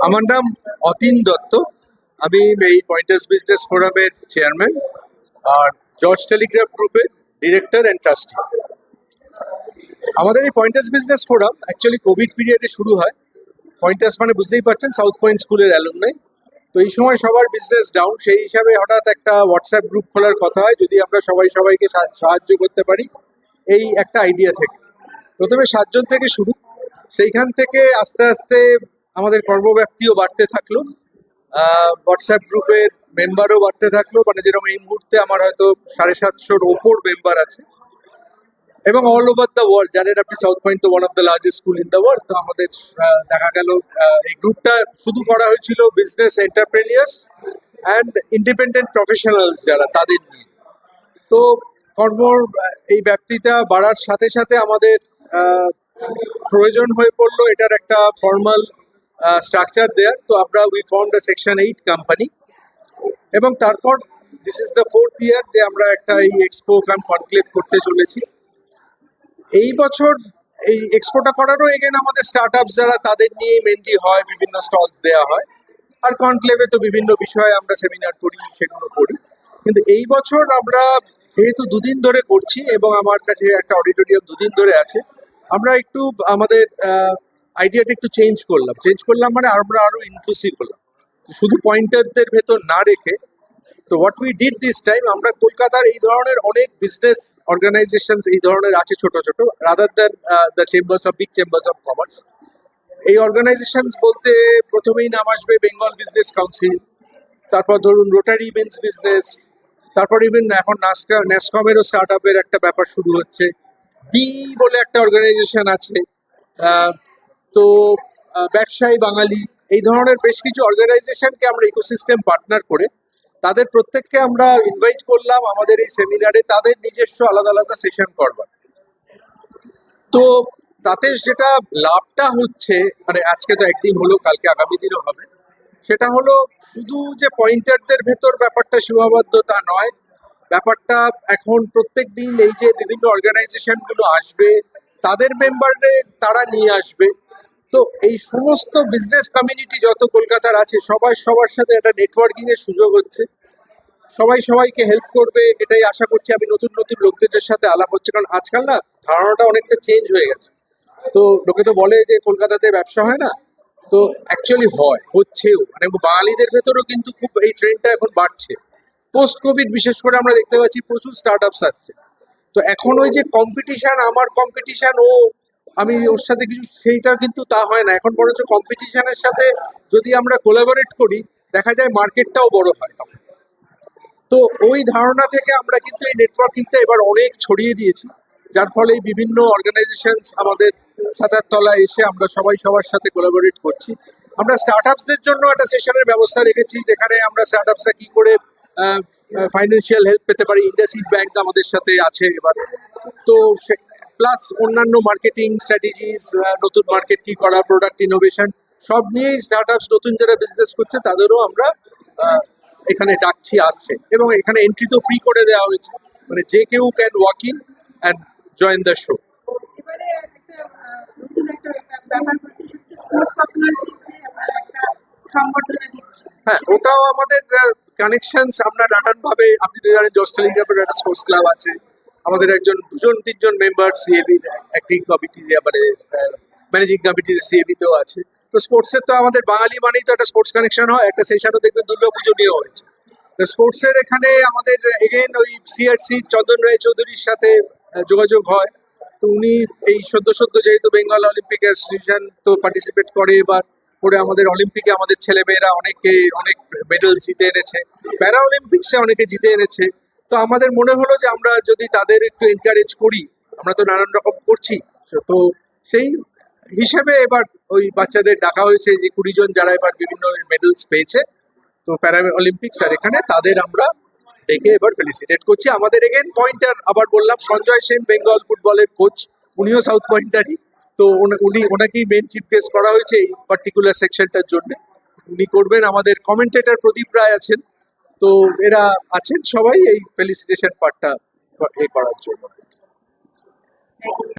আমার নাম অতীন দত্ত। আমি এই পয়েন্টার্স বিজনেস ফোরামের চেয়ারম্যান আর জর্জ টেলিগ্রাফ গ্রুপের ডিরেক্টর অ্যান্ড ট্রাস্টি। আমাদের এই pointers business forum actually Covid পিরিয়ডে শুরু হয়। পয়েন্টার্স মানে বুঝতেই পারছেন, সাউথ পয়েন্ট স্কুলের অ্যালুমনাই। তো এই সময় সবার বিজনেস ডাউন, সেই হিসাবে হঠাৎ একটা হোয়াটসঅ্যাপ গ্রুপ খোলার কথা হয়, যদি আমরা সবাইকে সাহায্য করতে পারি, এই একটা আইডিয়া থেকে। প্রথমে 7 জন থেকে শুরু, সেইখান থেকে আস্তে আস্তে আমাদের কর্মব্যাপ্তিও বাড়তে থাকলো, হোয়াটসঅ্যাপ গ্রুপের মেম্বারও বাড়তে থাকলো। মানে যেরকম এই মুহূর্তে আমার হয়তো 750-র ওপর মেম্বার আছে, এবং অল ওভার দ্য ওয়ার্ল্ড। জানেন আপনি, সাউথ পয়েন্ট তো one of the largest school in the world. তো আমাদের দেখা গেল এই গ্রুপটা শুধু করা হয়েছিল বিজনেস এন্টারপ্রেনিয়ার্স অ্যান্ড ইন্ডিপেন্ডেন্ট প্রফেশনালস যারা, তাদের নিয়ে। তো কর্মর এই ব্যাপ্তিটা বাড়ার সাথে সাথে আমাদের প্রয়োজন হয়ে পড়লো এটার একটা ফর্মাল স্ট্রাকচার দেয়ার। তো আমরা we formed a section 8 company, এবং তারপর দিস ইজ দ্য 4th ইয়ার যে আমরা একটা এই এক্সপো কাম কনক্লেভ করতে চলেছি। এই বছর এই এক্সপোটা করারও এগেন আমাদের স্টার্ট আপস যারা, তাদের নিয়ে মেনলি হয়, বিভিন্ন স্টলস দেওয়া হয়। আর কনক্লেভে তো বিভিন্ন বিষয়ে আমরা সেমিনার করি, সেগুলো করি। কিন্তু এই বছর আমরা যেহেতু 2 দিন ধরে করছি, এবং আমার কাছে একটা অডিটোরিয়াম 2 দিন ধরে আছে, আমরা একটু আমাদের আইডিয়াটা একটু চেঞ্জ করলাম মানে আমরা আরো ইনক্লুসিভ হলাম, শুধু পয়েন্টারদের ভেতর না রেখে। তো what we did this time, আমরা কলকাতার এই ধরনের অনেক বিজনেস অর্গানাইজেশন এই ধরনের আছে ছোট ছোট, rather than the big chambers of commerce. এই অর্গানাইজেশন বলতে প্রথমেই নাম আসবে বেঙ্গল বিজনেস কাউন্সিল, তারপর ধরুন রোটারি মেন্স বিজনেস, তারপর ইভেন এখন ন্যাসকমেরও স্টার্ট আপের একটা ব্যাপার শুরু হচ্ছে। বি বলে একটা অর্গানাইজেশন আছে। তো ব্যবসায়ী বাঙালি, এই ধরনের বেশ কিছু অর্গানাইজেশনকে আমরা ইকোসিস্টেম পার্টনার করে তাদের প্রত্যেককে আমরা ইনভাইট করলাম আমাদের এই সেমিনারে, তাদের নিজস্ব আলাদা আলাদা সেশন করবার। তো তাতে যেটা লাভটা হচ্ছে, মানে আজকে তো একদিন হলো, কালকে আগামী দিনও হবে, সেটা হলো শুধু যে পয়েন্টারদের ভেতর ব্যাপারটা সীমাবদ্ধ তা নয়। ব্যাপারটা এখন প্রত্যেক দিন এই যে বিভিন্ন অর্গানাইজেশন গুলো আসবে, তাদের মেম্বাররে তারা নিয়ে আসবে। তো এই সমস্ত বিজনেস কমিউনিটি যত কলকাতার আছে, সবার সাথে একটা নেটওয়ার্কিং এর সুযোগ হচ্ছে। সবাই সবাইকে হেল্প করবে, এটাই আশা করছি। আমি নতুন নতুন লোকদের সাথে আলাপ হচ্ছে, কারণ আজকাল না ধারণাটা অনেকটা চেঞ্জ হয়ে গেছে। তো লোকে তো বলে যে কলকাতাতে ব্যবসা হয় না, তো অ্যাকচুয়ালি হচ্ছেও। মানে বাঙালিদের ভেতরেও কিন্তু খুব এই ট্রেন্ডটা এখন বাড়ছে। পোস্ট কোভিড বিশেষ করে আমরা দেখতে পাচ্ছি প্রচুর স্টার্ট আপস আসছে। তো এখন ওই যে কম্পিটিশন, আমার কম্পিটিশন, আমি ওর সাথে কিছু, সেইটা কিন্তু তা হয় না এখন। বরঞ্চ কম্পিটিশনের সাথে যদি আমরা কোলাবোরেট করি, দেখা যায় মার্কেটটাও বড় হয় তখন। তো ওই ধারণা থেকে আমরা কিন্তু এই নেটওয়ার্কিংটা এবার অনেক ছড়িয়ে দিয়েছি, যার ফলে বিভিন্ন অর্গানাইজেশন আমাদের ছাতার তলায় এসে আমরা সবাই সবার সাথে কোলাবোরেট করছি। আমরা স্টার্ট আপসদের জন্য একটা সেশনের ব্যবস্থা রেখেছি, যেখানে আমরা স্টার্ট আপসরা কি করে ফাইন্যান্সিয়াল হেল্প পেতে পারি। ইন্ডাসইন্ড ব্যাংক আমাদের সাথে আছে এবার। তো প্লাস অন্যান্য মার্কেটিং স্ট্র্যাটেজিস, নতুন মার্কেট কি করা, প্রোডাক্ট ইনোভেশন, সব নিয়েই স্টার্ট আপস নতুন যারা বিজনেস করছে তাদেরও আমরা এখানে ডাকছি, আসছে। এবং এখানে এন্ট্রি তো ফ্রি করে দেওয়া হয়েছে, মানে যে কেউ can walk in and join the show. হ্যাঁ, ওটাও আমাদের কানেকশন। আমরা নানান ভাবে, আপনি তো জানেন জর্জ টেলিগ্রাফের একটা স্পোর্টস ক্লাব আছে, আমাদের দুজন তিনজন মেম্বার সিএবি অ্যাক্টিং কমিটি, মানে ম্যানেজিং কমিটিতে সিএবিতেও আছে। তো স্পোর্টসের তো আমাদের বাঙালি মানেই তো একটা স্পোর্টস কানেকশন হয়। একটা সেশনও দেখবেন দুর্গাপুজো নিয়ে হয়েছে। স্পোর্টসের এখানে আমাদের এগেন ওই সিআরসি চন্দন রায় চৌধুরীর সাথে যোগাযোগ হয়। তো উনি এই সদ্য যেহেতু বেঙ্গল অলিম্পিক অ্যাসোসিয়েশন তো পার্টিসিপেট করে, এবার করে আমাদের অলিম্পিকে আমাদের ছেলেমেয়েরা অনেক মেডেল জিতে এনেছে, প্যারা অলিম্পিক্সে অনেকে জিতে এনেছে। তো আমাদের মনে হলো যে আমরা যদি তাদের একটু এনকারেজ করি, আমরা তো নানান রকম করছি, তো সেই হিসেবে এবার ওই বাচ্চাদের ডাকা হয়েছে, যে 20 জন যারা এবার বিভিন্ন মেডেলস পেয়েছে তো প্যারা অলিম্পিক্স, আর এখানে তাদের আমরা ডেকে এবার ফেলিসিটেট করছি। আমাদের এগেন পয়েন্টার, আবার বললাম, সঞ্জয় সেন বেঙ্গল ফুটবলের কোচ, উনিও সাউথ পয়েন্টারই। তো ওনাকেই মেন চিফ গেস্ট করা হয়েছে এই পার্টিকুলার সেকশনটার জন্য। উনি করবেন। আমাদের কমেন্টেটর প্রদীপ রায় আছেন। তো এরা আছেন সবাই এই ফেলিসিটেশন পার্টটা করার জন্য।